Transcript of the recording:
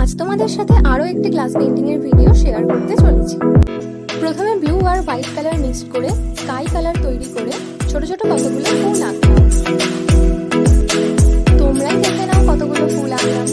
আজ তোমাদের সাথে আরো একটি গ্লাস পেইন্টিং এর ভিডিও শেয়ার করতে চলেছি। প্রথমে ব্লু আর হোয়াইট কালার মিক্সড করে স্কাই কালার তৈরি করে ছোট ছোট কতগুলো ফুল আঁকলাম। তোমরাই দেখে নাও কতগুলো ফুল আঁকলাম।